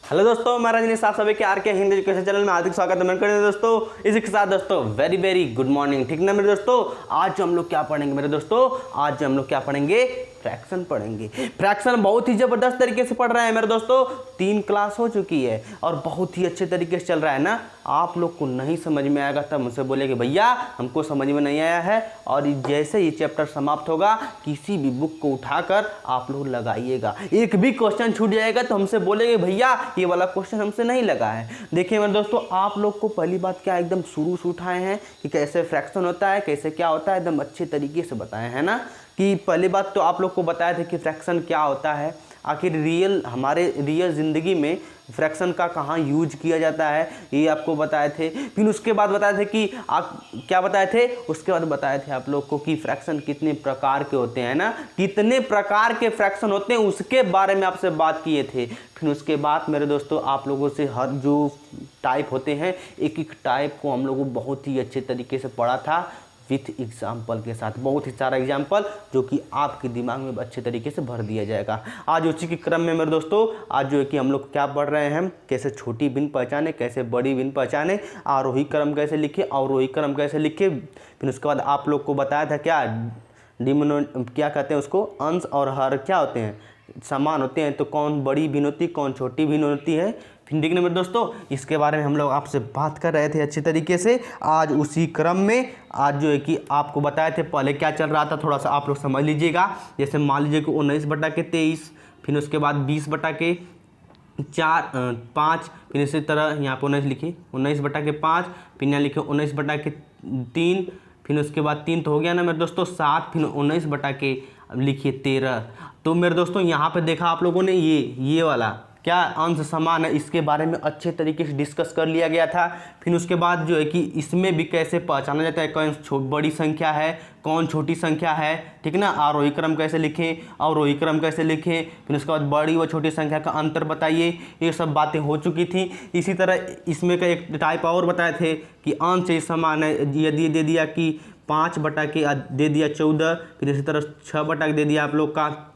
Hello दोस्तों, मैं रजनी साहब सभी के आर के हिंदी एजुकेशन चैनल में हार्दिक स्वागत है करते हैं दोस्तों। इसी के साथ दोस्तों वेरी गुड मॉर्निंग। ठीक ना मेरे दोस्तों, आज हम लोग क्या पढ़ेंगे मेरे दोस्तों, आज हम लोग क्या पढ़ेंगे, फ्रैक्शन पढ़ेंगे। फ्रैक्शन बहुत ही जबरदस्त तरीके से पढ़ रहे हैं मेरे दोस्तों। 3 क्लास हो चुकी है और बहुत ही अच्छे तरीके से चल रहा है ना। आप लोग को नहीं समझ में आएगा तब मुझसे बोले कि भैया हमको समझ में नहीं आया है, और जैसे ये चैप्टर समाप्त होगा किसी भी बुक को उठाकर आप लोग लगाइएगा। एक भी क्वेश्चन छूट जाएगा तो हमसे बोलेंगे भैया ये वाला क्वेश्चन हमसे नहीं लगा है। देखिए मेरे दोस्तों, आप लोग को पहली बात क्या एकदम शुरू से उठाए हैं कि कैसे फ्रैक्शन होता है, कैसे क्या होता है, एकदम अच्छे तरीके से बताए हैं ना। कि पहली बात तो आप लोग को बताया था कि फ्रैक्शन क्या होता है, आखिर हमारे रियल ज़िंदगी में फ्रैक्शन का कहाँ यूज किया जाता है, ये आपको बताए थे। फिर उसके बाद बताए थे कि आप क्या बताए थे, उसके बाद बताए थे आप लोग को कि फ्रैक्शन कितने प्रकार के होते हैं ना, कितने प्रकार के फ्रैक्शन होते हैं उसके बारे में आपसे बात किए थे। फिर उसके बाद मेरे दोस्तों आप लोगों से हर जो टाइप होते हैं एक एक टाइप को हम लोगों बहुत ही अच्छे तरीके से पढ़ा था विथ एग्जाम्पल के साथ, बहुत ही सारा एग्जाम्पल जो कि आपके दिमाग में अच्छे तरीके से भर दिया जाएगा। आज उसी के क्रम में मेरे दोस्तों आज जो है कि हम लोग क्या पढ़ रहे हैं, कैसे छोटी भिन्न पहचाने, कैसे बड़ी भिन्न पहचाने, आरोही क्रम कैसे लिखे, अवरोही क्रम कैसे लिखे। फिर उसके बाद आप लोग को बताया था क्या क्या कहते हैं उसको, अंश और हर क्या होते हैं, समान होते हैं, तो कौन बड़ी भिन्न होती, कौन छोटी भिन्न होती है। फिर ठीक ना मेरे दोस्तों, इसके बारे में हम लोग आपसे बात कर रहे थे अच्छे तरीके से। आज उसी क्रम में आज जो है कि आपको बताए थे पहले क्या चल रहा था, थोड़ा सा आप लोग समझ लीजिएगा। जैसे मान लीजिए कि 19/23, फिर उसके बाद 20/4 फिर इसी तरह यहाँ पर 19 लिखिए, 19/5, फिर यहाँ लिखे 19/3, फिर उसके बाद 3 तो हो गया ना मेरे दोस्तों 7, फिर 19 लिखिए 13। तो मेरे दोस्तों यहाँ पे देखा आप लोगों ने ये वाला क्या अंश समान है, इसके बारे में अच्छे तरीके से डिस्कस कर लिया गया था। फिर उसके बाद जो है कि इसमें भी कैसे पहचाना जाता है कौन बड़ी संख्या है, कौन छोटी संख्या है, ठीक ना। आरोही क्रम कैसे लिखें, अवरोही क्रम कैसे लिखें, फिर उसके बाद बड़ी व छोटी संख्या का अंतर बताइए, ये सब बातें हो चुकी थी। इसी तरह इसमें का एक टाइप और बताए थे कि अंश समान है, यदि दे दिया कि 5/के दे दिया 14, फिर इसी तरह 6/के दे दिया आप लोग का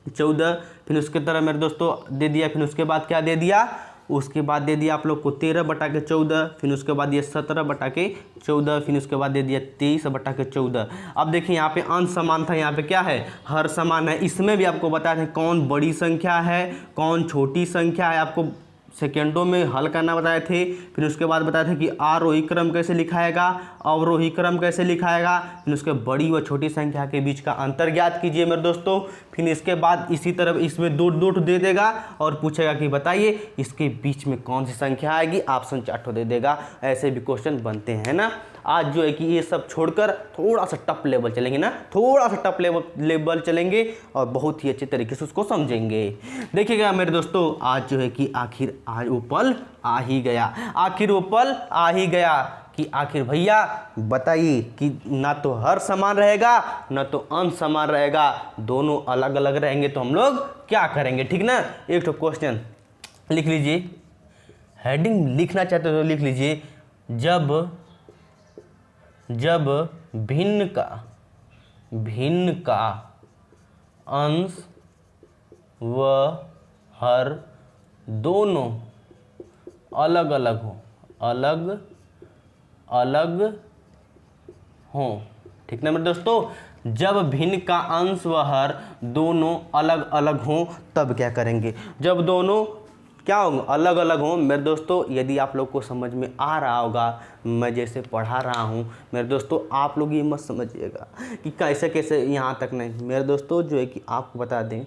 14, फिर उसके तरह मेरे दोस्तों दे दिया, फिर उसके बाद क्या दे दिया, उसके बाद दे दिया आप लोग को 13/14, फिर उसके बाद ये 17/14, फिर उसके बाद दे दिया 23/14। अब देखिए यहाँ पे अंश समान था, यहाँ पे क्या है, हर समान है। इसमें भी आपको बताया था कौन बड़ी संख्या है, कौन छोटी संख्या है, आपको सेकेंडों में हल करना बताए थे। फिर उसके बाद बताया था कि आरोही क्रम कैसे लिखाएगा, अवरोही क्रम कैसे लिखाएगा, फिर उसके बड़ी व छोटी संख्या के बीच का अंतर ज्ञात कीजिए मेरे दोस्तों। फिर इसके बाद इसी तरह इसमें दो दे देगा और पूछेगा कि बताइए इसके बीच में कौन सी संख्या आएगी, ऑप्शन 4 दे देगा। ऐसे भी क्वेश्चन बनते हैं ना। आज जो है कि ये सब छोड़कर थोड़ा सा टफ लेवल चलेंगे ना, थोड़ा सा टफ लेवल चलेंगे और बहुत ही अच्छे तरीके से उसको समझेंगे। देखिएगा मेरे दोस्तों, आज जो है कि आखिर आज वो पल आ ही गया, आखिर वो पल आ ही गया कि आखिर भैया बताइए कि ना तो हर समान रहेगा ना तो अंश समान रहेगा, दोनों अलग अलग रहेंगे, तो हम लोग क्या करेंगे, ठीक ना। एक तो क्वेश्चन लिख लीजिए, हेडिंग लिखना चाहते हो तो लिख लीजिए, जब भिन्न का अंश व हर दोनों अलग हो, ठीक ना मेरे दोस्तों। जब भिन्न का अंश व हर दोनों अलग अलग हों तब क्या करेंगे, जब दोनों क्या होंगे, अलग अलग हों। मेरे दोस्तों यदि आप लोग को समझ में आ रहा होगा मैं जैसे पढ़ा रहा हूँ मेरे दोस्तों, आप लोग ये मत समझिएगा कि कैसे कैसे यहाँ तक नहीं। मेरे दोस्तों जो है कि आपको बता दें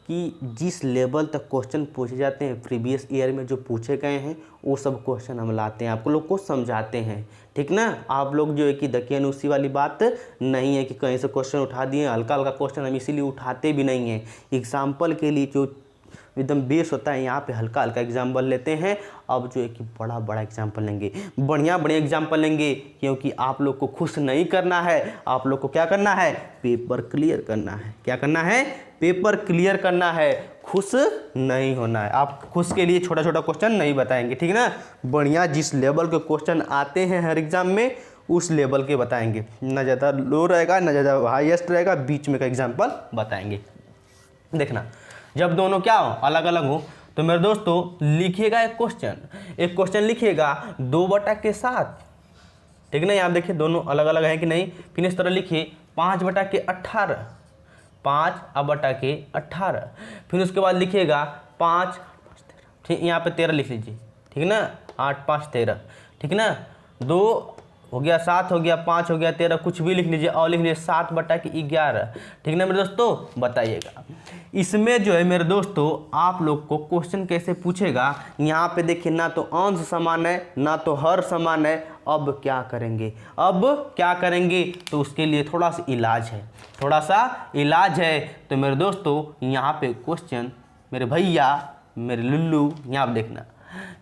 कि जिस लेवल तक क्वेश्चन पूछे जाते हैं प्रीवियस ईयर में जो पूछे गए हैं वो सब क्वेश्चन हम लाते हैं, आप लोग को समझाते हैं, ठीक ना। आप लोग जो है कि देखिए उसी वाली बात नहीं है कि कहीं से क्वेश्चन उठा दिए, हल्का हल्का क्वेश्चन हम इसीलिए उठाते भी नहीं हैं। एग्जाम्पल के लिए जो एकदम बेस होता है यहाँ पे हल्का हल्का एग्जाम्पल लेते हैं। अब जो है कि बड़ा बड़ा एग्जाम्पल लेंगे, बढ़िया एग्जाम्पल लेंगे, क्योंकि आप लोग को खुश नहीं करना है, आप लोग को क्या करना है, पेपर क्लियर करना है। क्या करना है, पेपर क्लियर करना है, खुश नहीं होना है। आप खुश के लिए छोटा छोटा क्वेश्चन नहीं बताएंगे, ठीक ना। बढ़िया जिस लेवल के क्वेश्चन आते हैं हर एग्जाम में उस लेवल के बताएंगे, ना ज़्यादा लो रहेगा ना ज़्यादा हाईएस्ट रहेगा, बीच में का एग्जाम्पल बताएंगे। देखना, जब दोनों क्या हो, अलग अलग हो, तो मेरे दोस्तों लिखिएगा एक क्वेश्चन लिखिएगा 2/7, ठीक ना। यहाँ देखिए दोनों अलग अलग है कि नहीं। फिर इस तरह लिखिए 5/18, 5/18। फिर उसके बाद लिखिएगा 5, ठीक, यहाँ पे 13 लिख लीजिए, ठीक ना। 8, 5, 13, ठीक ना। 2 हो गया, 7 हो गया, 5 हो गया, 13, कुछ भी लिख लीजिए और लिख लीजिए 7/11, ठीक ना मेरे दोस्तों। बताइएगा इसमें जो है मेरे दोस्तों आप लोग को क्वेश्चन कैसे पूछेगा। यहाँ पे देखिए ना तो अंश समान है ना तो हर समान है। अब क्या करेंगे, तो उसके लिए थोड़ा सा इलाज है, तो मेरे दोस्तों यहाँ पे क्वेश्चन मेरे भैया मेरे लुल्लू यहाँ पे देखना।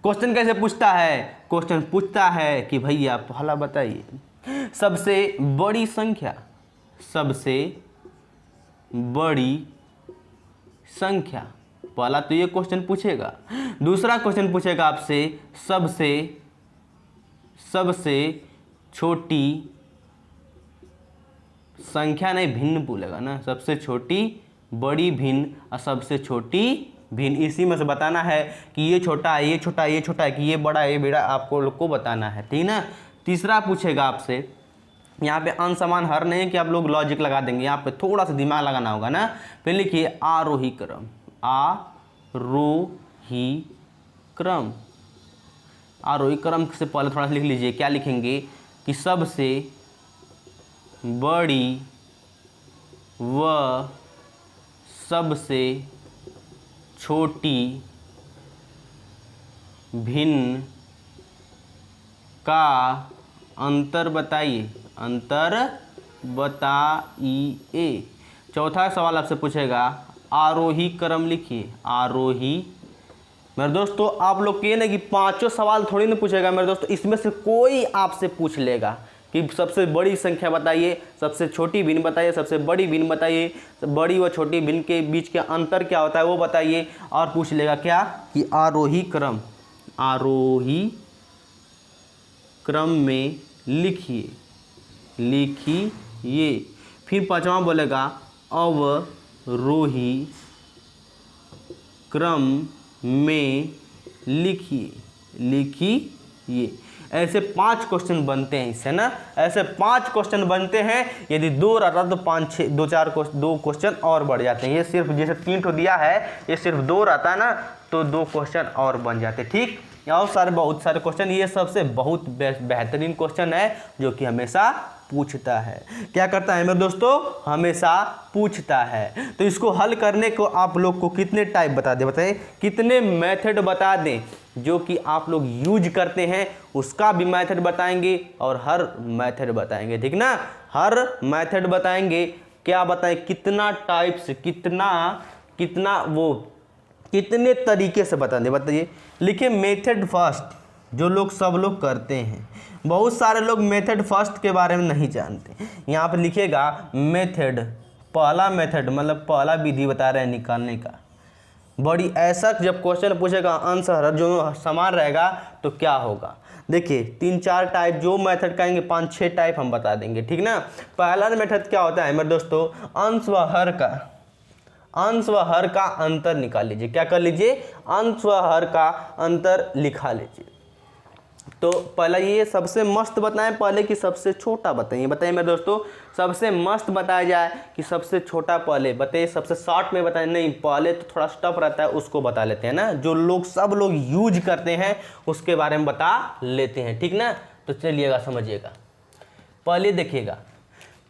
क्वेश्चन कैसे पूछता है, क्वेश्चन पूछता है कि भैया पहला बताइए सबसे बड़ी संख्या, पहला तो ये क्वेश्चन पूछेगा। दूसरा क्वेश्चन पूछेगा आपसे सबसे छोटी संख्या, नहीं भिन्न बोलेगा ना, सबसे छोटी, बड़ी, भिन्न और सबसे छोटी भिन्न। इसी में से बताना है कि ये छोटा है, ये छोटा है, ये छोटा है, कि ये बड़ा है, ये बड़ा, आपको लोग को बताना है, ठीक ना। तीसरा पूछेगा आपसे, यहाँ पे अंश समान हर नहीं कि आप लोग लॉजिक लगा देंगे, यहाँ पे थोड़ा सा दिमाग लगाना होगा ना। फिर लिखिए आरोही क्रम, आरोही क्रम से पहले थोड़ा सा लिख लीजिए। क्या लिखेंगे कि सबसे बड़ी व सबसे छोटी भिन्न का अंतर बताइए, चौथा सवाल आपसे पूछेगा आरोही क्रम लिखिए, आरोही। मेरे दोस्तों आप लोग के ना कि पांचों सवाल थोड़ी ना पूछेगा मेरे दोस्तों, इसमें से कोई आपसे पूछ लेगा कि सबसे बड़ी संख्या बताइए, सबसे छोटी भिन्न बताइए, सबसे बड़ी भिन्न बताइए, बड़ी व छोटी भिन्न के बीच के अंतर क्या होता है वो बताइए। और पूछ लेगा क्या कि आरोही क्रम में लिखिए। फिर पांचवा बोलेगा अवरोही क्रम में लिखिए। ऐसे 5 क्वेश्चन बनते हैं इससे ना, ऐसे 5 क्वेश्चन बनते हैं। यदि 2 रहता तो 5, 6, 2 क्वेश्चन और बढ़ जाते हैं। ये सिर्फ जैसे 3 तो दिया है, ये सिर्फ 2 रहता है ना तो 2 क्वेश्चन और बन जाते, ठीक। और बहुत सारे क्वेश्चन, ये सबसे बहुत बेहतरीन क्वेश्चन है जो कि हमेशा पूछता है। क्या करता है मेरे दोस्तों, हमेशा पूछता है। तो इसको हल करने को आप लोग को कितने टाइप बता दें, बताइए कितने मेथड बता दें जो कि आप लोग यूज करते हैं, उसका भी मेथड बताएंगे और हर मेथड बताएंगे, ठीक ना। हर मेथड बताएंगे, क्या बताएं, कितना टाइप्स, कितने तरीके से बता दें, बताइए। लिखिए मेथड फर्स्ट, जो लोग सब लोग करते हैं। बहुत सारे लोग मेथड फर्स्ट के बारे में नहीं जानते। यहाँ पे लिखिएगा मेथड, पहला मेथड मतलब पहला विधि बता रहे हैं निकालने का। बड़ी ऐसा जब क्वेश्चन पूछेगा अंश हर जो समान रहेगा तो क्या होगा, देखिए 3-4 टाइप जो मेथड कहेंगे, 5-6 टाइप हम बता देंगे, ठीक ना। पहला मेथड क्या होता है मेरे दोस्तों, अंश व हर का अंतर निकाल लीजिए। क्या कर लीजिए, अंश व हर का अंतर लिखा लीजिए। तो पहला ये सबसे मस्त बताएं पहले कि सबसे छोटा बताइए, मेरे दोस्तों। सबसे मस्त बताया जाए कि सबसे छोटा पहले बताइए, सबसे शॉर्ट में बताएं, नहीं पहले तो थोड़ा टफ रहता है, उसको बता लेते हैं ना, जो लोग सब लोग यूज करते हैं उसके बारे में बता लेते हैं, ठीक ना। तो चलिएगा समझिएगा, पहले देखिएगा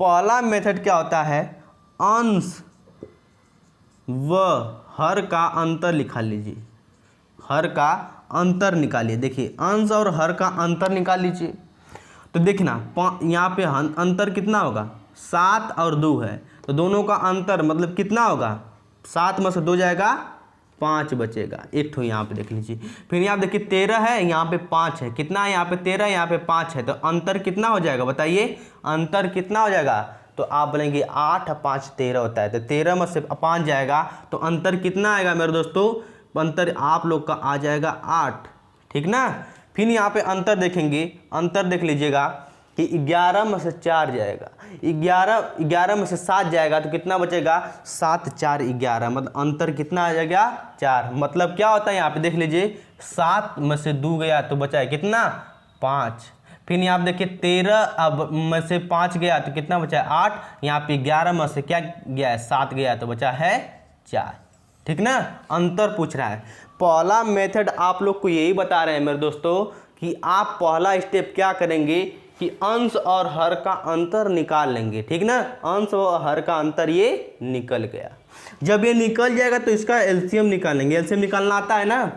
पहला मेथड क्या होता है, अंश व हर का अंतर लिखा लीजिए, हर का अंतर निकालिए। देखिए अंश और हर का अंतर निकाल लीजिए। तो देखना यहाँ पे अंतर कितना होगा, 7 और 2 है, तो दोनों का अंतर मतलब कितना होगा, 7 में से 2 जाएगा, 5 बचेगा, एक ठो यहाँ पे देख लीजिए। फिर यहाँ पे देखिए 13 है, यहाँ पे 5 है, कितना है यहाँ पे 13, यहाँ पे 5 है, तो अंतर कितना हो जाएगा बताइए, अंतर कितना हो जाएगा। तो आप बोलेंगे 8 और 5 13 होता है, तो 13 में से 5 जाएगा, तो अंतर कितना आएगा मेरे दोस्तों, अंतर आप लोग का आ जाएगा 8, ठीक ना। फिर यहाँ पे अंतर देखेंगे, अंतर देख लीजिएगा, कि 11 में से 4 जाएगा, 11 में से 7 जाएगा तो कितना बचेगा 7 4 11, मतलब अंतर कितना आ जाएगा 4। मतलब क्या होता है यहाँ पे देख लीजिए 7 में से 2 गया तो बचा है कितना 5। फिर यहाँ पे देखिए 13 अब में से 5 गया तो कितना बचा है 8। यहाँ पे 11 में से क्या गया है 7 गया तो बचा है 4। ठीक ना, अंतर पूछ रहा है। पहला मेथड आप लोग को यही बता रहे हैं मेरे दोस्तों कि आप पहला स्टेप क्या करेंगे कि अंश और हर का अंतर निकाल लेंगे। ठीक ना, अंश और हर का अंतर ये निकल गया। जब ये निकल जाएगा तो इसका एलसीएम निकालेंगे। एलसीएम निकालना आता है ना,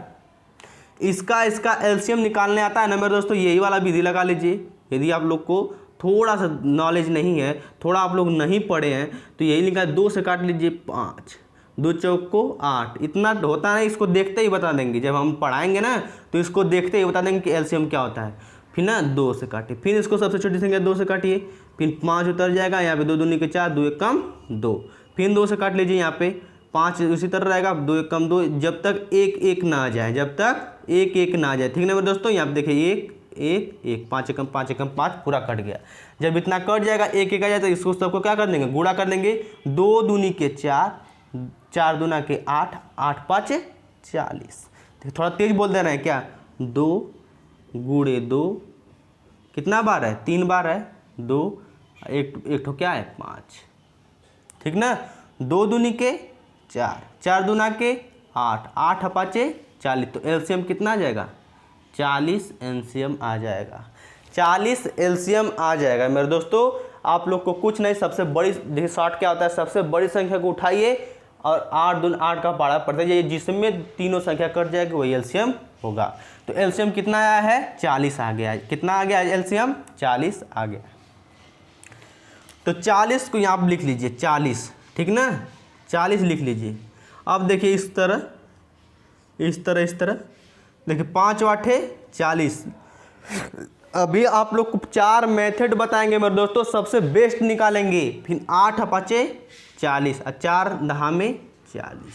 इसका एलसीएम निकालने आता है ना मेरे दोस्तों, यही वाला विधि लगा लीजिए। यदि आप लोग को थोड़ा सा नॉलेज नहीं है, थोड़ा आप लोग नहीं पढ़े हैं तो यही लिखा है 2 से काट लीजिए 5, 2 चौक को 8। इतना होता है, इसको देखते ही बता देंगे। जब हम पढ़ाएंगे ना तो इसको देखते ही बता देंगे कि एलसीएम क्या होता है। फिर ना 2 से काटिए, फिर इसको सबसे छोटी संख्या 2 से काटिए, फिर 5 उतर जाएगा। यहाँ पे 2 दूनी के 4, 2 एक कम 2, फिर 2 से काट लीजिए। यहाँ पे 5 उसी तरह रहेगा, 2 एक कम 2, जब तक 1 1 ना आ जाए, जब तक 1 1 ना आ जाए। ठीक ना मेरे दोस्तों, यहाँ पे देखिए 1 1 1, 5 एकम 5 एकम 5 पूरा कट गया। जब इतना कट जाएगा 1 1 आ जाए तो इसको सबको क्या कर देंगे गुणा कर देंगे। 2 दूनी के 4, 4 दूना के 8, 8 5 40। थोड़ा तेज बोल दे रहे हैं क्या, 2 गुणे 2 कितना बार है 3 बार है 2, एक ठो क्या है 5। ठीक ना, 2 दूनी के 4, 4 दूना के 8, 8 5 40। तो एलसीएम कितना आ जाएगा 40 एलसीएम आ जाएगा, 40 एलसीएम आ जाएगा मेरे दोस्तों। आप लोग को कुछ नहीं, सबसे बड़ी देखिए शॉर्ट क्या होता है, सबसे बड़ी संख्या को उठाइए और 8 दून 8 का पारा पड़ता है, जिसमें तीनों संख्या कट जाएगी वही एलसीएम होगा। तो एलसीएम कितना आया है 40 आ गया। कितना आ गया एलसीएम 40 आ गया। तो 40 को यहाँ लिख लीजिए 40। ठीक ना, 40 लिख लीजिए। अब देखिए इस तरह देखिए 5 8 40। अभी आप लोग को 4 मेथड बताएंगे मेरे दोस्तों, सबसे बेस्ट निकालेंगे। फिर 8 5 40 और 4 दहा में 40।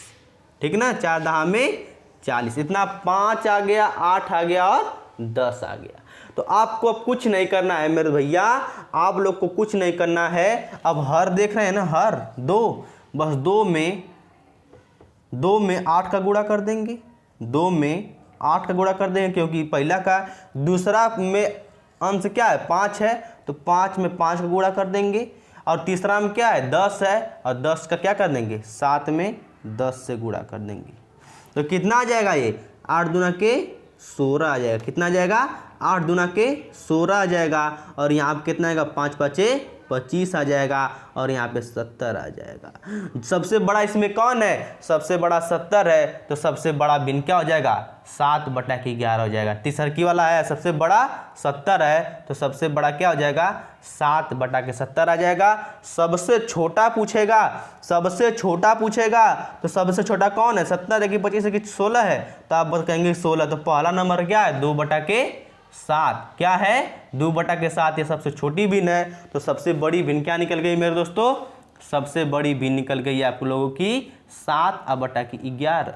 ठीक ना, 4 दहा में 40। इतना 5 आ गया, 8 आ गया और 10 आ गया। तो आपको अब कुछ नहीं करना है मेरे भैया, आप लोग को कुछ नहीं करना है। अब हर देख रहे हैं ना, हर 2, बस 2 में 8 का गुणा कर देंगे, 2 में 8 का गुणा कर देंगे क्योंकि पहला का, दूसरा में अंश क्या है 5 है तो 5 में 5 का गुणा कर देंगे, और तीसरा में क्या है 10 है और 10 का क्या कर देंगे 7 में 10 से गुणा कर देंगे। तो कितना आ जाएगा ये 8 दूना के 16 आ जाएगा। कितना आ जाएगा 8 दूना के 16 आ जाएगा। और यहाँ पे कितना आएगा 5 5 25 आ जाएगा और यहाँ पे 70 आ जाएगा। सबसे बड़ा इसमें कौन है, सबसे बड़ा 70 है। तो सबसे बड़ा भिन्न क्या हो जाएगा 7/11 हो जाएगा। तीसरकी वाला है सबसे बड़ा 70 है तो सबसे बड़ा क्या हो जाएगा 7/70 आ जाएगा। सबसे छोटा पूछेगा, सबसे छोटा पूछेगा तो सबसे छोटा कौन है 70 है कि 25 है कि 16 है, तो आप कहेंगे 16। तो पहला नंबर क्या है 2/7 क्या है 2/7। ये सबसे छोटी भिन्न है। तो सबसे बड़ी भिन्न क्या निकल गई मेरे दोस्तों, सबसे बड़ी भिन्न निकल गई आप लोगों की 7/11।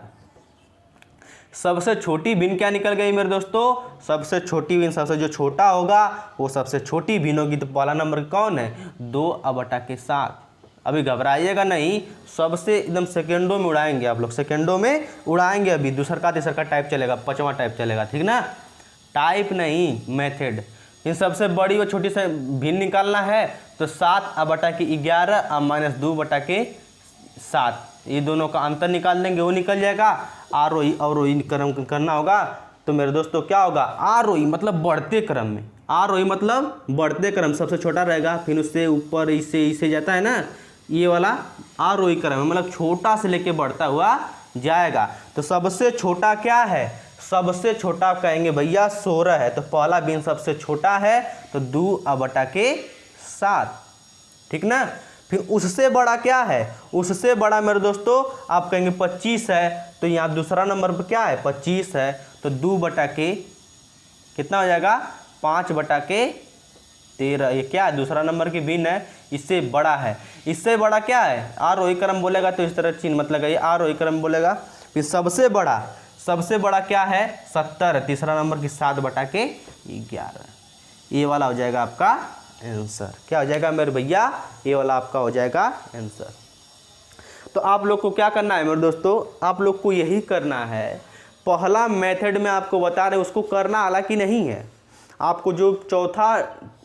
सबसे छोटी भिन्न क्या निकल गई मेरे दोस्तों, सबसे छोटी भिन्न, सबसे जो छोटा होगा वो सबसे छोटी भिन्न होगी। तो पहला नंबर कौन है 2/7। अभी घबराइएगा नहीं, सबसे एकदम सेकेंडों में उड़ाएंगे आप लोग, सेकेंडों में उड़ाएंगे। अभी दूसरा तीसरा टाइप चलेगा, 5वां टाइप चलेगा। ठीक ना, टाइप नहीं मेथड। इन सबसे बड़ी और छोटी से भिन्न निकालना है तो 7/11 और -2/7 ये दोनों का अंतर निकाल देंगे, वो निकल जाएगा। आरोही अवरोही क्रम करना होगा तो मेरे दोस्तों क्या होगा आरोही मतलब बढ़ते क्रम में, आरोही मतलब बढ़ते क्रम, सबसे छोटा रहेगा फिर उससे ऊपर इससे जाता है ना, ये वाला आरोही क्रम मतलब छोटा से लेके बढ़ता हुआ जाएगा। तो सबसे छोटा क्या है, सबसे छोटा कहेंगे भैया 16 है। तो पहला भिन्न सबसे छोटा है तो 2/7। ठीक ना, फिर उससे बड़ा क्या है, उससे बड़ा मेरे दोस्तों आप कहेंगे 25 है। तो यहाँ दूसरा नंबर पर क्या है 25 है तो 2/के कितना हो जाएगा 5/13। ये क्या है दूसरा नंबर की भिन्न है, इससे बड़ा है। इससे बड़ा क्या है आरोही क्रम बोलेगा तो इस तरह चिन्ह मत लगाइए, आरोही क्रम बोलेगा। फिर सबसे बड़ा क्या है 70 है, तीसरा नंबर की 7/11। ये वाला हो जाएगा आपका आंसर। क्या हो जाएगा मेरे भैया, ये वाला आपका हो जाएगा आंसर। तो आप लोग को क्या करना है मेरे दोस्तों, आप लोग को यही करना है, पहला मेथड में आपको बता रहे उसको करना हालांकि नहीं है, आपको जो चौथा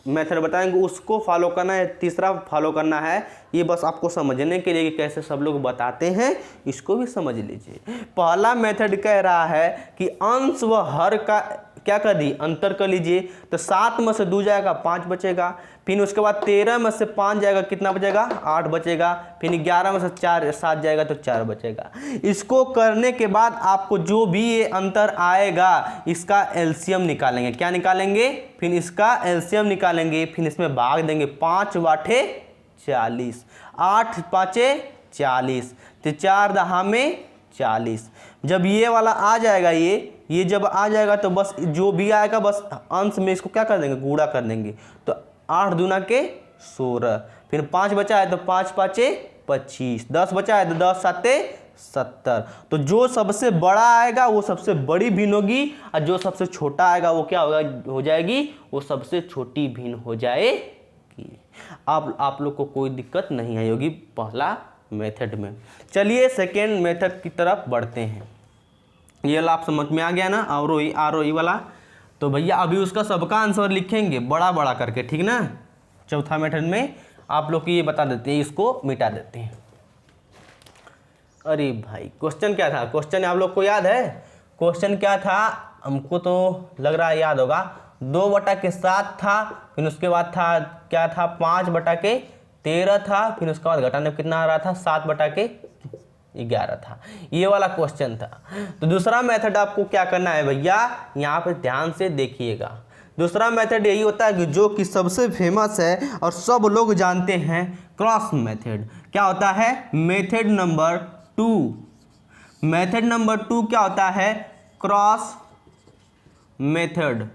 मेथड बताएंगे उसको फॉलो करना है, तीसरा फॉलो करना है। ये बस आपको समझने के लिए कि कैसे सब लोग बताते हैं, इसको भी समझ लीजिए। पहला मेथड कह रहा है कि अंश व हर का क्या कर दी, अंतर कर लीजिए। तो 7 में से 2 जाएगा 5 बचेगा, फिर उसके बाद 13 में से 5 जाएगा कितना बचेगा, 8 बचेगा, फिर 11 में से 7 जाएगा तो 4 बचेगा। इसको करने के बाद आपको जो भी ये अंतर आएगा इसका एलसीएम निकालेंगे। क्या निकालेंगे, फिर इसका एलसीएम निकालेंगे, फिर इसमें भाग देंगे। 5 वाठे 40, 8 पाँचे 40, तो 4 दहा में 40। जब ये वाला आ जाएगा, ये जब आ जाएगा तो बस जो भी आएगा बस अंश में इसको क्या कर देंगे, गुणा कर देंगे। तो 8 दूना के 16, फिर 5 बचा है तो 5 पाँचे 25, 10 बचा है तो 10 साते 70। तो जो सबसे बड़ा आएगा वो सबसे बड़ी भिन्न होगी, और जो सबसे छोटा आएगा वो क्या होगा, हो जाएगी, वो सबसे छोटी भिन्न हो जाएगी। आप लोग को कोई दिक्कत नहीं आई होगी पहला मेथड में। चलिए सेकेंड मेथड की तरफ बढ़ते हैं। ये वाला आप समझ में आ गया ना, आरोही वाला। तो भैया अभी उसका सबका आंसर लिखेंगे बड़ा बड़ा करके, ठीक ना। चौथा मेथड में आप लोग को ये बता देते हैं, इसको मिटा देते हैं। अरे भाई क्वेश्चन क्या था, क्वेश्चन आप लोग को याद है, क्वेश्चन क्या था, हमको तो लग रहा है याद होगा। 2/7 था, फिर उसके बाद था क्या था, 5/13 था, फिर उसके बाद घटाने में कितना आ रहा था, 7/11 था। ये वाला क्वेश्चन था। तो दूसरा मेथड आपको क्या करना है भैया, यहाँ पे ध्यान से देखिएगा। दूसरा मेथड यही होता है कि जो कि सबसे फेमस है और सब लोग जानते हैं, क्रॉस मेथड। क्या होता है, मेथड नंबर 2। मेथड नंबर 2 क्या होता है, क्रॉस मेथड।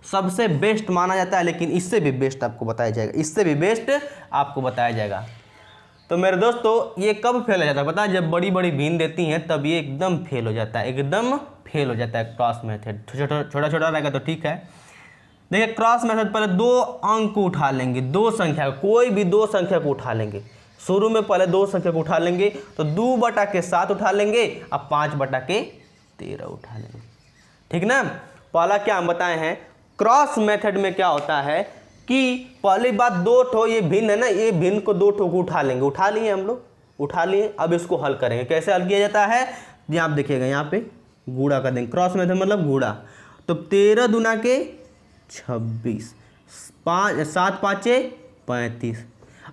सबसे बेस्ट माना जाता है, लेकिन इससे भी बेस्ट आपको बताया जाएगा, इससे भी बेस्ट आपको बताया जाएगा। तो मेरे दोस्तों ये कब फेल हो जाता है पता है, जब बड़ी बड़ी भिन्न देती हैं तब ये एकदम फेल हो जाता है, एकदम फेल हो जाता है क्रॉस मेथड। छोटा छोटा रहेगा तो ठीक है। देखिए क्रॉस मेथड पहले 2 अंक को उठा लेंगे, 2 संख्या, कोई भी 2 संख्या को उठा लेंगे। शुरू में पहले 2 संख्या को उठा लेंगे, तो 2/7 उठा लेंगे, अब 5/13 उठा लेंगे, ठीक ना। पहला क्या हम बताए हैं, क्रॉस मेथड में क्या होता है कि पहली बात 2 ठो ये भिन्न है ना, ये भिन्न को 2 ठो को उठा लेंगे, उठा लिए हम लोग, उठा लिए। अब इसको हल करेंगे, कैसे हल किया जाता है, यहाँ आप देखिएगा, यहाँ पे गुणा कर देंगे। क्रॉस मेथड मतलब गुणा। तो 13 दूना के 26, 7 पाँचे 35।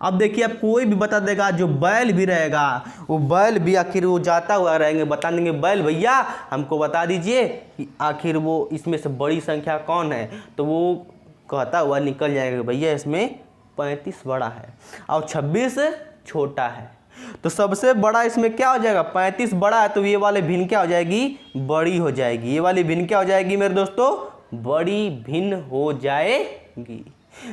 अब देखिए अब कोई भी बता देगा, जो बैल भी रहेगा वो बैल भी आखिर वो जाता हुआ रहेंगे, बता देंगे बैल भैया हमको बता दीजिए कि आखिर वो इसमें से बड़ी संख्या कौन है। तो वो कहता हुआ निकल जाएगा भैया इसमें 35 बड़ा है और 26 छोटा है। तो सबसे बड़ा इसमें क्या हो जाएगा, 35 बड़ा है, तो ये वाले भिन्न क्या हो जाएगी, बड़ी हो जाएगी। ये वाली भिन्न क्या हो जाएगी मेरे दोस्तों, बड़ी भिन्न हो जाएगी।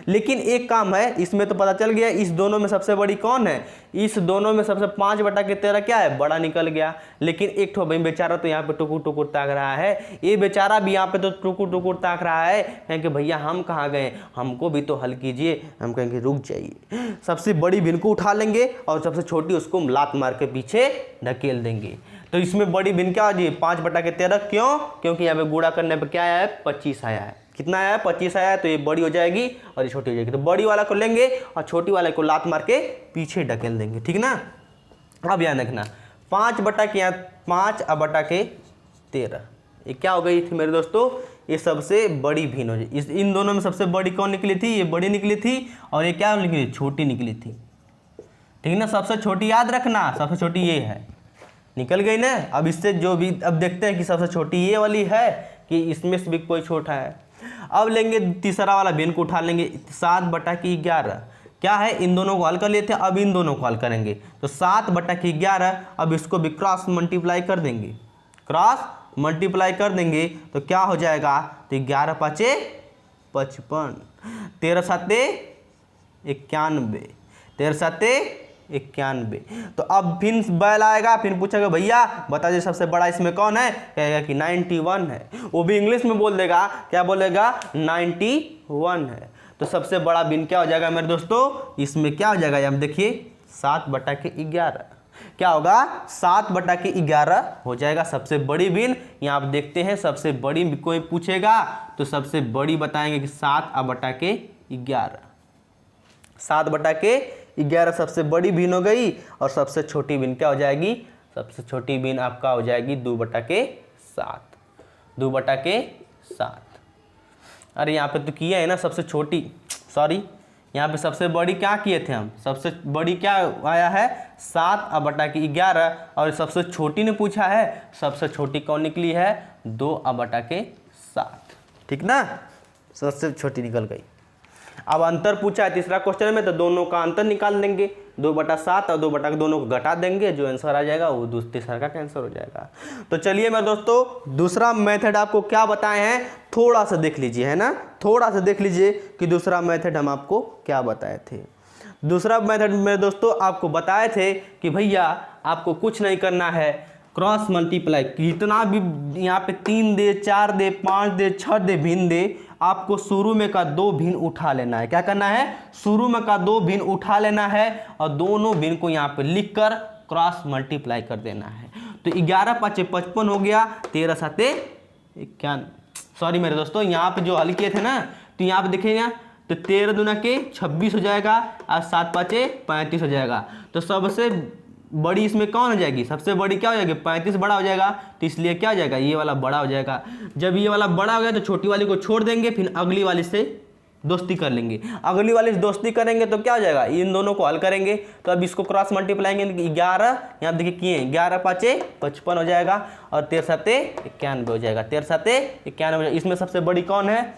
लेकिन एक काम है, इसमें तो पता चल गया इस दोनों में सबसे बड़ी कौन है, इस दोनों में सबसे 5/13 क्या है, बड़ा निकल गया। लेकिन एक ठो भाई बेचारा तो यहाँ पे टुकुर टुकुर ताक रहा है, ये बेचारा भी यहाँ पे तो टुकुर टुकुर ताक रहा है, कहेंगे भैया हम कहाँ गए, हमको भी तो हल कीजिए। हम कहेंगे रुक जाइए, सबसे बड़ी भिन्न को उठा लेंगे और सबसे छोटी उसको लात मार के पीछे ढकेल देंगे। तो इसमें बड़ी भिन्न क्या हो जाएगी, 5/13। क्यों, क्योंकि यहाँ पे गुणा करने पर क्या आया है, 25 आया है। कितना आया है, 25 आया है, तो ये बड़ी हो जाएगी और ये छोटी हो जाएगी। तो बड़ी वाला को लेंगे और छोटी वाले को लात मार के पीछे ढकेल देंगे, ठीक ना। अब यहाँ देखना 5/13 ये क्या हो गई थी मेरे दोस्तों, ये सबसे बड़ी भिन्न हो जाए। इन दोनों में सबसे बड़ी कौन निकली थी, ये बड़ी निकली थी, और ये क्या निकली, छोटी निकली थी, ठीक ना। सबसे छोटी याद रखना, सबसे छोटी ये है, निकल गई ना। अब इससे जो भी अब देखते हैं कि सबसे छोटी ये वाली है कि इसमें से भी कोई छोटा है। अब लेंगे तीसरा वाला भिन्न को उठा लेंगे, 7/11 क्या है, इन दोनों को हल कर लिए थे, अब इन दोनों को हल करेंगे। तो 7/11, अब इसको भी क्रॉस मल्टीप्लाई कर देंगे, क्रॉस मल्टीप्लाई कर देंगे तो क्या हो जाएगा, तो 11 5 55, 13 7 91, 13 7 91। तो अब फिर बैल आएगा, फिर पूछेगा भैया बता दीजिए सबसे बड़ा इसमें कौन है, कहेगा कि 91 है। वो भी इंग्लिश में बोल देगा, क्या बोलेगा, 91 है। तो सबसे बड़ा भिन्न क्या हो जाएगा मेरे दोस्तों, इसमें क्या हो जाएगा, अब देखिए 7/11 क्या होगा, 7/11 हो जाएगा सबसे बड़ी भिन्न। यहाँ आप देखते हैं सबसे बड़ी कोई पूछेगा तो सबसे बड़ी बताएंगे कि 7/11। 7/11 सबसे बड़ी भिन्न हो गई, और सबसे छोटी भिन्न क्या हो जाएगी, सबसे छोटी भिन्न आपका हो जाएगी 2/7। 2/7। अरे यहाँ पे तो किया है ना सबसे छोटी, सॉरी यहाँ पे सबसे बड़ी क्या किए थे हम, सबसे बड़ी क्या आया है 7/11, और सबसे छोटी ने पूछा है, सबसे छोटी कौन निकली है 2/7। ठीक ना, सबसे छोटी निकल गई। अब अंतर पूछा है तीसरा क्वेश्चन में, तो दोनों का अंतर निकाल देंगे, 2/7 और 2 दोनों को घटा देंगे, जो आंसर आ जाएगा वो तीसरा का कैंसर हो जाएगा। तो चलिए मेरे दोस्तों दूसरा मेथड आपको क्या बताए हैं, थोड़ा सा देख लीजिए, है ना, थोड़ा सा देख लीजिए कि दूसरा मेथड हम आपको क्या बताए थे। दूसरा मेथड मेरे दोस्तों आपको बताए थे कि भैया आपको कुछ नहीं करना है, क्रॉस मल्टीप्लाई कितना भी यहाँ पे 3 दे 4 दे 5 दे 6 दे भिन्न दे, आपको शुरू में का 2 भिन्न उठा लेना है। क्या करना है, शुरू में का 2 भिन्न उठा लेना है, और दोनों भिन्न को यहाँ पे लिखकर क्रॉस मल्टीप्लाई कर देना है। तो 11×5 = 55 हो गया, 13×7 = 51। सॉरी मेरे दोस्तों, यहाँ पे जो हल किए थे ना, तो यहाँ पे देखेंगे तो 13 दूना के 26 हो जाएगा, और 7×5 = 35 हो जाएगा। तो सबसे बड़ी इसमें कौन हो जाएगी, सबसे बड़ी क्या हो जाएगी, 35 बड़ा हो जाएगा, तो इसलिए क्या हो जाएगा, ये वाला बड़ा हो जाएगा। जब ये वाला बड़ा हो गया तो छोटी वाली को छोड़ देंगे, फिर अगली वाली से दोस्ती कर लेंगे। अगली वाली से दोस्ती करेंगे तो क्या हो जाएगा, इन दोनों को हल करेंगे, तो अब इसको क्रॉस मल्टीप्लाएंगे, 11 यहाँ देखिए किए, 11×5 = 55 हो जाएगा, और 13×7 = 91 हो जाएगा, 13×7 = 91 हो जाएगा। इसमें सबसे बड़ी कौन है,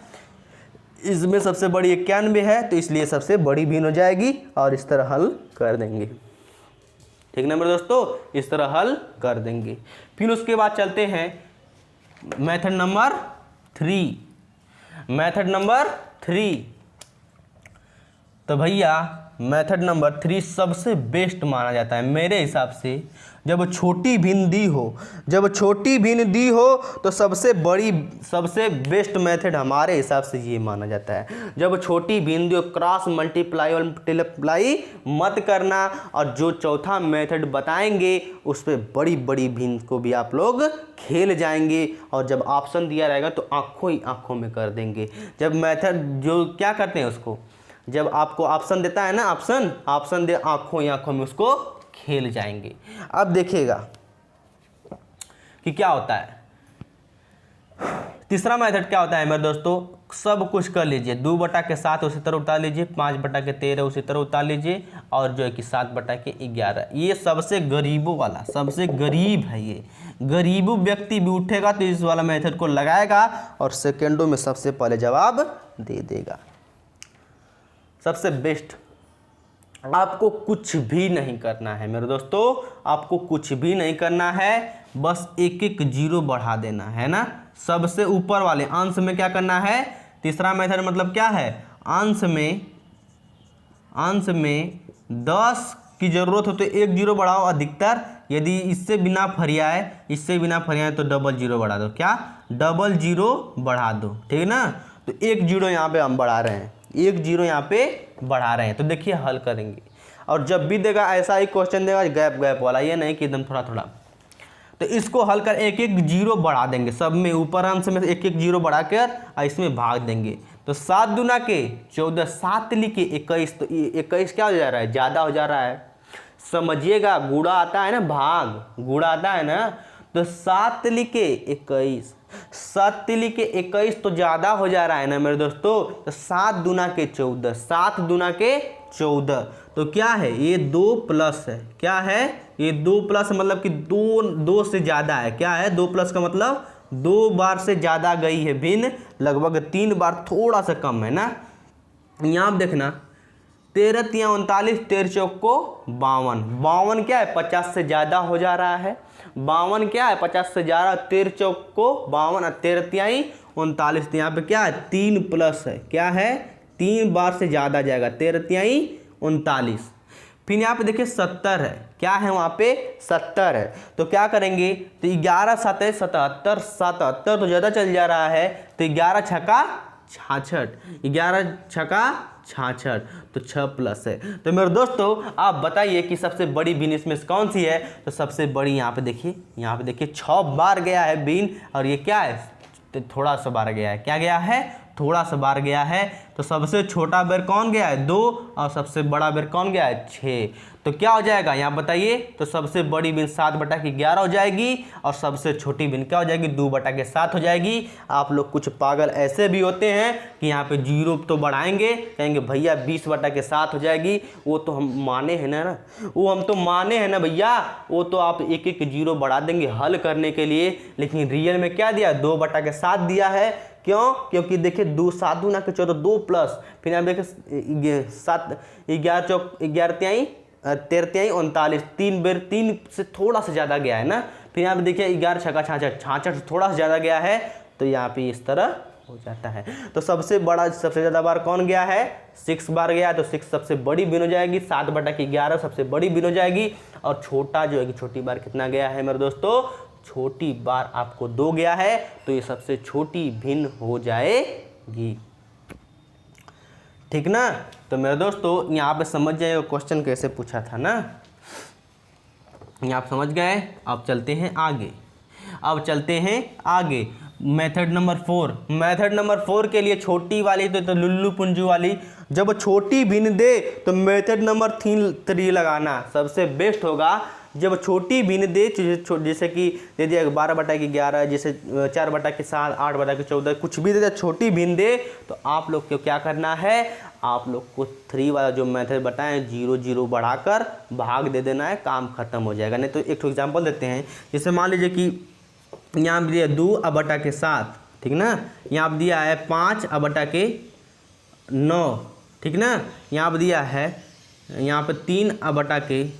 इसमें सबसे बड़ी 91 है, तो इसलिए सबसे बड़ी भिन्न हो जाएगी, और इस तरह हल कर देंगे। ठीक ना मेरे दोस्तों, इस तरह हल कर देंगे। फिर उसके बाद चलते हैं मेथड नंबर 3। मेथड नंबर 3, तो भैया मेथड नंबर 3 सबसे बेस्ट माना जाता है मेरे हिसाब से। जब छोटी भिन्न दी हो, जब छोटी भिन्न दी हो तो सबसे बेस्ट मेथड हमारे हिसाब से ये माना जाता है। जब छोटी भिन्न दी हो, क्रॉस मल्टीप्लाई मत करना, और जो चौथा मेथड बताएंगे उस पर बड़ी बड़ी भिन्न को भी आप लोग खेल जाएंगे, और जब ऑप्शन दिया रहेगा तो आंखों ही आंखों में कर देंगे। जब मेथड जो क्या करते हैं उसको, जब आपको ऑप्शन देता है ना, ऑप्शन दे, आंखों ही आंखों में उसको खेल जाएंगे। अब देखिएगा कि क्या होता है। तीसरा मेथड क्या होता है मेरे दोस्तों, सब कुछ कर लीजिए, 2/7 उसी तरह उतार लीजिए, 5/13 उसी तरह उतार लीजिए, और जो है कि 7/11। ये सबसे गरीबों वाला, सबसे गरीब है ये। गरीब व्यक्ति भी उठेगा तो इस वाला मेथड को लगाएगा, और सेकेंडों में सबसे पहले जवाब दे देगा। सबसे बेस्ट। आपको कुछ भी नहीं करना है मेरे दोस्तों, आपको कुछ भी नहीं करना है, बस एक एक जीरो बढ़ा देना है ना। सबसे ऊपर वाले अंश में क्या करना है, तीसरा मेथड मतलब क्या है, अंश में 10 की जरूरत हो तो एक जीरो बढ़ाओ अधिकतर, यदि इससे बिना फरियाए तो डबल जीरो बढ़ा दो। क्या, डबल जीरो बढ़ा दो, ठीक है ना। तो एक जीरो यहाँ पे हम बढ़ा रहे हैं, एक जीरो यहाँ पे बढ़ा रहे हैं। तो देखिए हल करेंगे, और जब भी देगा ऐसा ही क्वेश्चन देगा गैप वाला, ये नहीं कि एकदम थोड़ा थोड़ा। तो इसको हल कर एक एक जीरो बढ़ा देंगे, सब में ऊपर अंश में एक एक जीरो बढ़ा कर इसमें भाग देंगे। तो 7 दूना के 14, 7 लिखे 21, तो 21 क्या हो जा रहा है, ज़्यादा हो जा रहा है। समझिएगा, गुणा आता है ना, भाग गुणा आता है ना, तो 7 लिखे 21, 7 लिखे 21 तो ज़्यादा हो जा रहा है ना मेरे दोस्तों। तो 7 दूना के 14, 7 दूना के 14, तो क्या है, ये 2 प्लस है। क्या है, ये 2 प्लस मतलब कि 2 से ज़्यादा है। क्या है, 2 प्लस का मतलब 2 बार से ज़्यादा गई है भिन्न, लगभग 3 बार थोड़ा सा कम है ना। यहाँ आप देखना, 13 तिया 39, 13 चौक को 52, 52 क्या है, 50 से ज़्यादा हो जा रहा है। 52 क्या है, 50 से ज़्यादा, 13 चौक को 52, 13 तिहाई 39, तो यहाँ पे क्या है, 3 प्लस है। क्या है, 3 बार से ज़्यादा जाएगा, 13 तिहाई 39। फिर यहाँ पे देखिए 70 है, क्या है वहाँ पे 70 है, तो क्या करेंगे, तो 11 7 77, 77 तो ज़्यादा चल जा रहा है, तो 11 छक्का 66, 11 छक्का 66, तो 6 प्लस है। तो मेरे दोस्तों आप बताइए कि सबसे बड़ी बीन इसमें से कौन सी है, तो सबसे बड़ी यहाँ पे देखिए 6 बार गया है बीन, और ये क्या है, तो थोड़ा सा बार गया है, क्या गया है, थोड़ा सा बार गया है। तो सबसे छोटा बेर कौन गया है 2, और सबसे बड़ा बेर कौन गया है 6, तो क्या हो जाएगा यहाँ बताइए, तो सबसे बड़ी बिन 7/11 हो जाएगी, और सबसे छोटी बिन क्या हो जाएगी 2/7 हो जाएगी। आप लोग कुछ पागल ऐसे भी होते हैं कि यहाँ पे 0 तो बढ़ाएंगे, कहेंगे भैया 20/7 हो जाएगी, वो तो हम माने हैं ना, वो हम तो माने हैं ना भैया, वो तो आप एक एक 0 बढ़ा देंगे हल करने के लिए, लेकिन रियल में क्या दिया 2/7 दिया है। क्यों, क्योंकि देखिए 2 7 दूना के 14, 2 प्लस, फिर आप देखिए 7 11 चौक 11 तिहाई 13 तिहाई 39, 3 बेर 3 से थोड़ा सा ज़्यादा गया है ना। फिर यहाँ पे देखिए 11 छक्का 66, 66 से थोड़ा सा ज़्यादा गया है, तो यहाँ पे इस तरह हो जाता है। तो सबसे बड़ा सबसे ज़्यादा बार कौन गया है, 6 बार गया, तो 6 सबसे बड़ी बिन हो जाएगी, 7/11 सबसे बड़ी बिन हो जाएगी, और छोटा जो है कि छोटी बार कितना गया है मेरे दोस्तों, छोटी बार आपको 2 गया है, तो ये सबसे छोटी भिन्न हो जाएगी, ठीक ना। तो मेरे दोस्तों यहाँ पे समझ जाइए क्वेश्चन कैसे पूछा था ना, यहाँ आप समझ गए। अब चलते हैं आगे, मेथड नंबर 4। मेथड नंबर 4 के लिए छोटी वाली तो लुल्लू पुंजू वाली, जब छोटी भिन्न दे तो मेथड नंबर 3 लगाना सबसे बेस्ट होगा। जब छोटी भिन्न दे, जैसे कि दे दिया 12/11, जैसे 4/7, 8/14, कुछ भी दे दिया छोटी भिन्न दे, तो आप लोग को क्या करना है, आप लोग को 3 वाला जो मेथड बताएं 0 0 बढ़ाकर भाग दे देना है, काम खत्म हो जाएगा। नहीं तो एक एग्जांपल देते हैं, जैसे मान लीजिए कि यहाँ पर दिया 2/7, ठीक ना, यहाँ पर दिया है 5/9, ठीक ना, यहाँ पर दिया है यहाँ पर 3/14,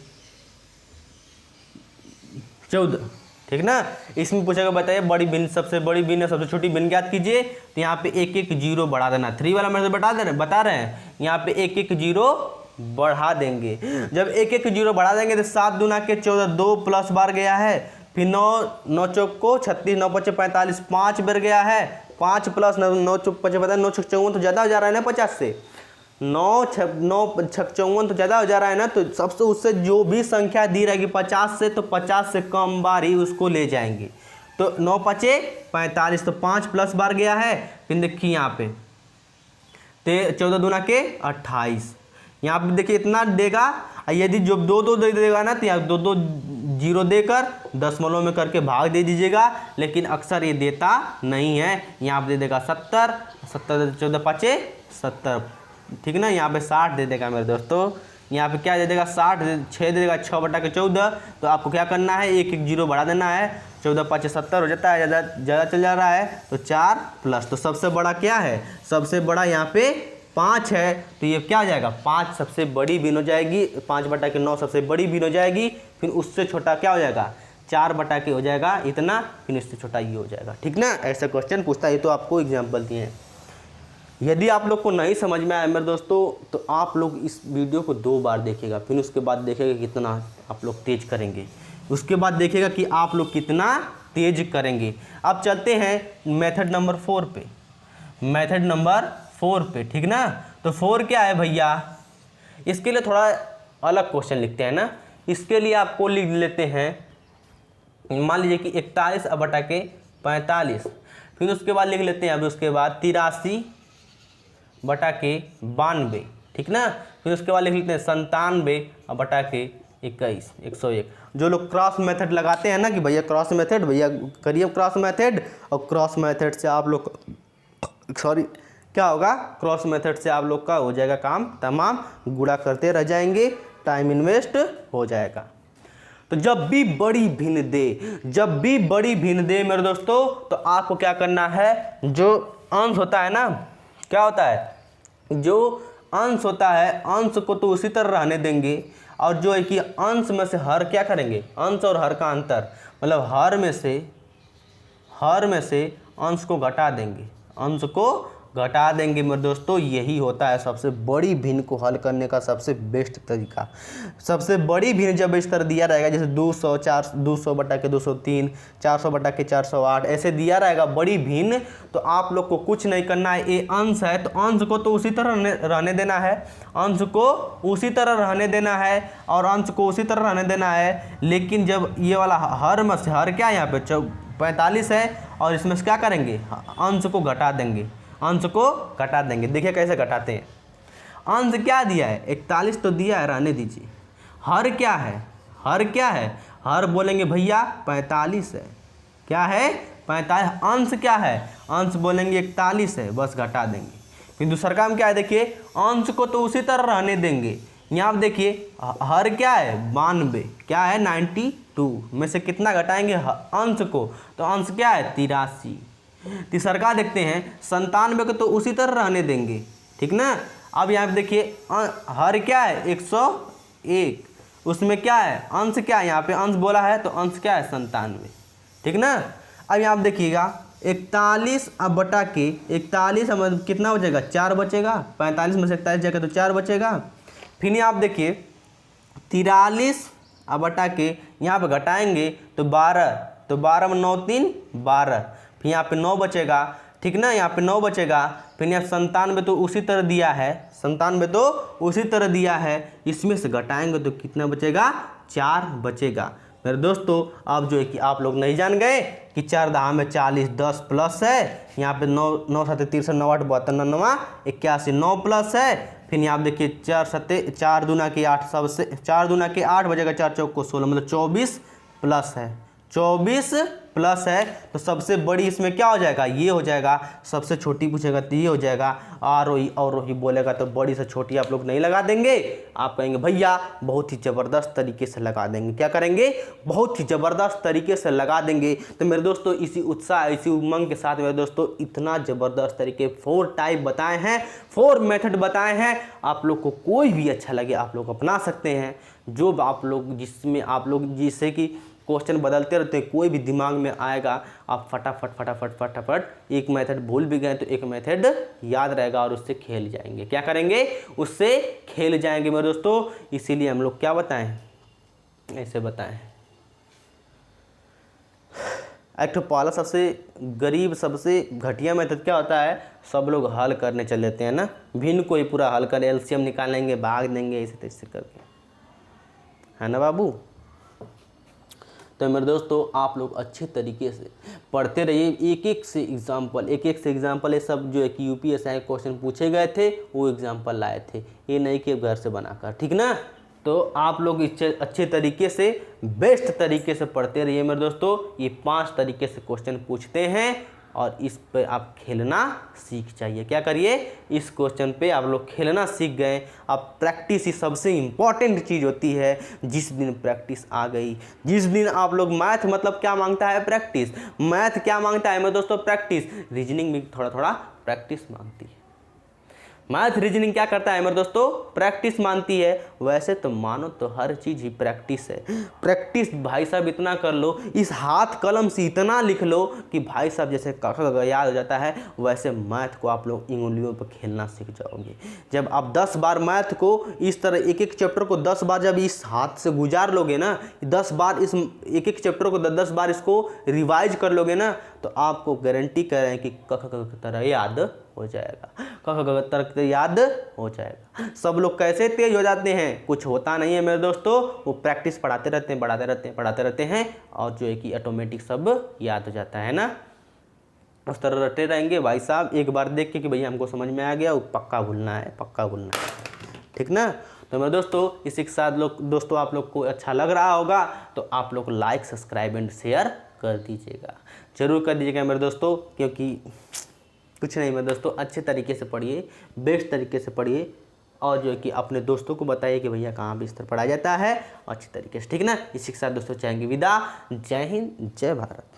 ठीक ना। इसमें पूछेगा बताइए बड़ी बिन, सबसे बड़ी बिन है सबसे छोटी बिन ज्ञात कीजिए, तो यहाँ पे एक एक 0 बढ़ा देना। 3 वाला मेरे से बता रहे हैं, यहाँ पे एक एक 0 बढ़ा देंगे। जब एक एक 0 बढ़ा देंगे तो 7 दूना के 14, 2 प्लस बार गया है, फिर 9 चौक को 36, 9 5 45, 5 बार गया है, 5 प्लस 9 चौक 55, 9 छक 54 तो ज़्यादा हो जा रहा है ना 50 से, 9 छक 54 तो ज़्यादा हो जा रहा है ना। तो सबसे उससे जो भी संख्या दी रहेगी 50 से, तो 50 से कम बार ही उसको ले जाएंगे। तो 9 5 45, तो 5 प्लस बार गया है, फिर देखिए यहाँ पे 14 दूना के 28, यहाँ पे देखिए इतना देगा। यदि जो 2 दे देगा ना, तो यहाँ 2 0 देकर दशमलव में करके भाग दे दीजिएगा, लेकिन अक्सर ये देता नहीं है। यहाँ पे दे देगा 70, 14 5 70, ठीक ना। यहाँ पे 60 दे देगा मेरे दोस्तों, यहाँ पे क्या दे देगा 60, 6 दे देगा 6/14। तो आपको क्या करना है, एक एक 0 बढ़ा देना है, 14 5 70 हो जाता है, ज़्यादा चल जा रहा है, तो 4 प्लस। तो सबसे बड़ा क्या है, सबसे बड़ा यहाँ पे 5 है, तो ये क्या हो जाएगा 5 सबसे बड़ी बिन हो जाएगी, 5/9 सबसे बड़ी बिन हो जाएगी, फिर उससे छोटा क्या हो जाएगा 4/के हो जाएगा इतना, फिर इससे छोटा ये हो जाएगा, ठीक ना। ऐसा क्वेश्चन पूछता है, तो आपको एग्जाम्पल दिए हैं। यदि आप लोग को नहीं समझ में आया मेरे दोस्तों, तो आप लोग इस वीडियो को 2 बार देखिएगा, फिर उसके बाद देखिएगा कितना आप लोग तेज करेंगे, उसके बाद देखिएगा कि आप लोग कितना तेज करेंगे। अब चलते हैं मेथड नंबर 4 पे, मेथड नंबर 4 पे, ठीक ना। तो 4 क्या है भैया, इसके लिए थोड़ा अलग क्वेश्चन लिखते हैं ना। इसके लिए आपको लिख लेते हैं, मान लीजिए कि 41/45, फिर उसके बाद लिख लेते हैं, अभी उसके बाद 83/92, ठीक ना। फिर उसके बाद लिख लेते हैं 97/21, 101। जो लोग क्रॉस मेथड लगाते हैं ना कि भैया क्रॉस मेथड, भैया करिए क्रॉस मेथड, और क्रॉस मेथड से आप लोग क्या होगा, क्रॉस मेथड से आप लोग का हो जाएगा काम तमाम, गुणा करते रह जाएंगे, टाइम इन्वेस्ट हो जाएगा। तो जब भी बड़ी भिन्न दे मेरे दोस्तों, तो आपको क्या करना है, जो अंश होता है ना, क्या होता है, जो अंश होता है, अंश को तो उसी तरह रहने देंगे, और जो है कि अंश में से हर क्या करेंगे, अंश और हर का अंतर, मतलब हर में से अंश को घटा देंगे, अंश को घटा देंगे मेरे दोस्तों। यही होता है सबसे बड़ी भिन्न को हल करने का सबसे बेस्ट तरीका। सबसे बड़ी भिन्न जब इस तरह दिया रहेगा, जैसे 200 बटा के 203, 400 बटा के 408 ऐसे दिया रहेगा बड़ी भिन्न, तो आप लोग को कुछ नहीं करना है। ये अंश है तो अंश को तो उसी तरह रहने देना है, अंश को उसी तरह रहने देना है और अंश को उसी तरह रहने देना है। लेकिन जब ये वाला हर में से हर क्या है यहाँ पे 45 है और इसमें से क्या करेंगे, अंश को घटा देंगे, अंश को घटा देंगे। देखिए कैसे घटाते हैं। अंश क्या दिया है, 41 तो दिया है, रहने दीजिए। हर क्या है, हर क्या है, हर बोलेंगे भैया 45 है, क्या है 45। अंश क्या है, अंश बोलेंगे 41 है, बस घटा देंगे। फिर दूसरा काम क्या है, देखिए अंश को तो उसी तरह रहने देंगे। यहाँ आप देखिए हर क्या है 92, क्या है 92 में से कितना घटाएंगे अंश को, तो अंश क्या है 83। तीसरा देखते हैं 97 को तो उसी तरह रहने देंगे, ठीक ना। अब यहाँ पे देखिए हर क्या है 101, उसमें क्या है अंश क्या है, यहाँ पे अंश बोला है तो अंश क्या है 97, ठीक ना। अब यहाँ पे देखिएगा 41 अब बटा के 41 अब कितना बचेगा 4 बचेगा, 45 में से 41 जाएगा तो 4 बचेगा। फिर यहाँ आप देखिए 43 अब बटा के यहाँ पे घटाएंगे तो 12, तो 12 में 9 3 12, फिर यहाँ पे 9 बचेगा, ठीक ना, यहाँ पे 9 बचेगा। फिर यहाँ 97 तो उसी तरह दिया है, 97 तो उसी तरह दिया है, इसमें से घटाएंगे तो कितना बचेगा 4 बचेगा। मेरे दोस्तों अब जो है कि आप लोग नहीं जान गए कि 4 दहा में 40 10 प्लस है, यहाँ पे 9 7 63 9 8 72 9 81 9 प्लस है। फिर यहाँ आप देखिए 4 दूना के 8, सबसे 4 दूना के 8 बजेगा, 4 चौक को 16 मतलब 24 प्लस है, 24 प्लस है। तो सबसे बड़ी इसमें क्या हो जाएगा, ये हो जाएगा। सबसे छोटी पूछेगा तो ये हो जाएगा। आरोही अवरोही बोलेगा तो बड़ी से छोटी आप लोग नहीं लगा देंगे, आप कहेंगे भैया बहुत ही ज़बरदस्त तरीके से लगा देंगे। क्या करेंगे, बहुत ही ज़बरदस्त तरीके से लगा देंगे। तो मेरे दोस्तों इसी उत्साह इसी उमंग के साथ मेरे दोस्तों इतना ज़बरदस्त तरीके 4 टाइप बताए हैं, 4 मेथड बताए हैं। आप लोग को कोई भी अच्छा लगे आप लोग अपना सकते हैं, जो आप लोग जिसमें आप लोग जिससे कि क्वेश्चन बदलते रहते हैं, कोई भी दिमाग में आएगा आप फटाफट फटाफट फटाफट एक मेथड भूल भी गए तो एक मेथड याद रहेगा और उससे खेल जाएंगे। क्या करेंगे, उससे खेल जाएंगे मेरे दोस्तों। इसीलिए हम लोग क्या बताएं, ऐसे बताएं। एक तो पहला सबसे गरीब सबसे घटिया मेथड क्या होता है, सब लोग हल करने चल देते हैं ना, भिन्न कोई पूरा हल कर एलसीएम निकालेंगे भाग देंगे ऐसे तैसे करके, है ना बाबू। तो मेरे दोस्तों आप लोग अच्छे तरीके से पढ़ते रहिए, एक एक से एग्जाम्पल ये सब जो है कि यूपीएससी क्वेश्चन पूछे गए थे वो एग्जाम्पल लाए थे, ये नहीं कि घर से बनाकर, ठीक ना। तो आप लोग इससे अच्छे तरीके से बेस्ट तरीके से पढ़ते रहिए मेरे दोस्तों। ये 5 तरीके से क्वेश्चन पूछते हैं और इस पे आप खेलना सीख जाइए। क्या करिए, इस क्वेश्चन पे आप लोग खेलना सीख गए। अब प्रैक्टिस ही सबसे इम्पॉर्टेंट चीज़ होती है। जिस दिन प्रैक्टिस आ गई, जिस दिन आप लोग मैथ मतलब क्या मांगता है, प्रैक्टिस। मैथ क्या मांगता है मेरे दोस्तों, प्रैक्टिस। रीजनिंग भी थोड़ा थोड़ा प्रैक्टिस मांगती है। मैथ रीजनिंग क्या करता है मेरे दोस्तों, प्रैक्टिस मानती है। वैसे तो मानो तो हर चीज़ ही प्रैक्टिस है। प्रैक्टिस भाई साहब इतना कर लो, इस हाथ कलम से इतना लिख लो कि भाई साहब जैसे क याद हो जाता है, वैसे मैथ को आप लोग उंगलियों पर खेलना सीख जाओगे। जब आप 10 बार मैथ को इस तरह एक एक चैप्टर को 10 बार जब इस हाथ से गुजार लोगे ना, 10 बार इस एक एक चैप्टर को 10 बार इसको रिवाइज कर लोगे ना, तो आपको गारंटी कर रहे हैं कि क तरह याद हो जाएगा, क तरह याद हो जाएगा। सब लोग कैसे तेज हो जाते हैं, कुछ होता नहीं है मेरे दोस्तों, वो प्रैक्टिस पढ़ाते रहते हैं, पढ़ाते रहते हैं और जो है कि ऑटोमेटिक सब याद हो जाता है ना। उस तरह रटे रहेंगे भाई साहब, एक बार देख के कि भैया हमको समझ में आ गया, वो पक्का भूलना है, ठीक ना। तो मेरे दोस्तों इसी के साथ दोस्तों आप लोग को अच्छा लग रहा होगा तो आप लोग लाइक सब्सक्राइब एंड शेयर कर दीजिएगा, जरूर कर दीजिएगा मेरे दोस्तों। क्योंकि कुछ नहीं मेरे दोस्तों, अच्छे तरीके से पढ़िए, बेस्ट तरीके से पढ़िए और जो है कि अपने दोस्तों को बताइए कि भैया कहाँ भी इस तरह पढ़ाया जाता है अच्छी तरीके से, ठीक ना। इसी के साथ दोस्तों चाहेंगे विदा। जय हिंद, जय भारत।